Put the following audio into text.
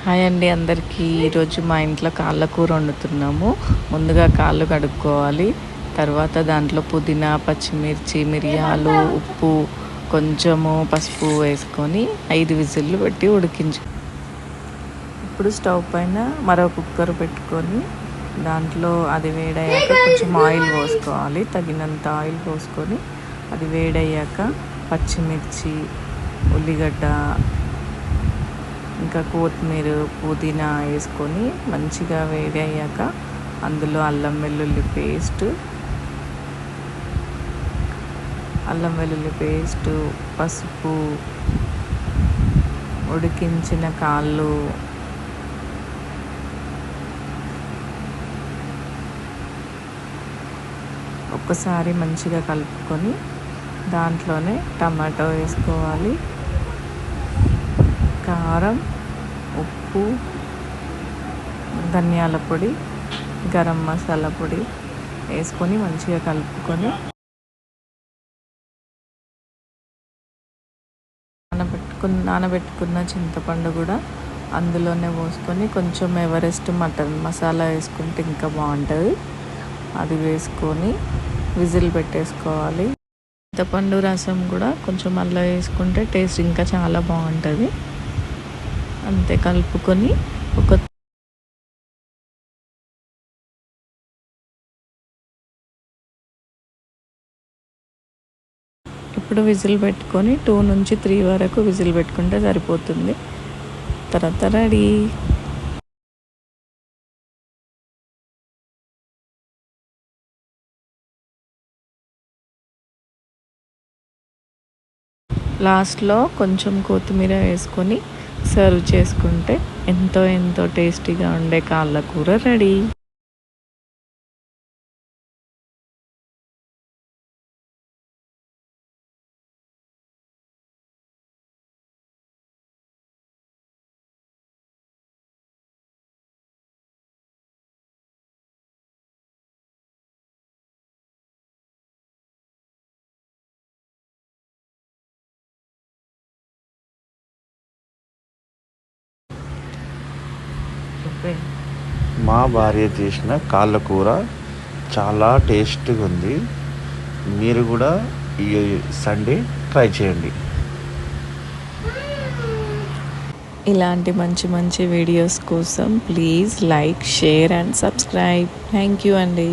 Hi అండి అందరికీ. ఈరోజు మా ఇంట్లో కాళ్ళ కూర వండుతున్నాము. ముందుగా కాళ్ళు కడుక్కోవాలి. తర్వాత దాంట్లో పుదీనా, పచ్చిమిర్చి, మిరియాలు, ఉప్పు, కొంచెము పసుపు వేసుకొని 5 విజిల్లు పెట్టి ఉడికించు. ఇప్పుడు స్టవ్ పైన మరో కుక్కర్ పెట్టుకొని దాంట్లో అది వేడయ్యాక కొంచెం ఆయిల్ పోసుకోవాలి. తగినంత ఆయిల్ పోసుకొని అది వేడయ్యాక పచ్చిమిర్చి, ఉల్లిగడ్డ, ఇంకా కొత్తిమీర, పుదీనా వేసుకొని మంచిగా వేడి అయ్యాక అందులో అల్లం వెల్లుల్లి పేస్టు, పసుపు, ఉడికించిన కాళ్ళు, ఒక్కసారి మంచిగా కలుపుకొని దాంట్లోనే టమాటో వేసుకోవాలి. కారం, ఉప్పు, ధనియాల పొడి, గరం మసాలా పొడి వేసుకొని మంచిగా కలుపుకొని నానబెట్టుకున్న చింతపండు కూడా అందులోనే పోసుకొని కొంచెం ఎవరెస్ట్ మటన్ మసాలా వేసుకుంటే ఇంకా బాగుంటుంది. అది వేసుకొని విజిల్ పెట్టేసుకోవాలి. చింతపండు రసం కూడా కొంచెం అలా వేసుకుంటే టేస్ట్ ఇంకా చాలా బాగుంటుంది. అంతే కలుపుకొని ఇప్పుడు విజిల్ పెట్టుకొని 2 నుంచి 3 వరకు విజిల్ పెట్టుకుంటే సరిపోతుంది. తర్వాత రెడీ. లాస్ట్లో కొంచెం కొత్తిమీర వేసుకొని సర్వ్ చేసుకుంటే ఎంతో టేస్టీగా ఉండే కాళ్ళ కూర రెడీ. మా భార్య చేసిన కాళ్ళ కూర చాలా టేస్ట్గా ఉంది. మీరు కూడా ఈ సండే ట్రై చేయండి. ఇలాంటి మంచి వీడియోస్ కోసం please like, share and subscribe. Thank you అండి.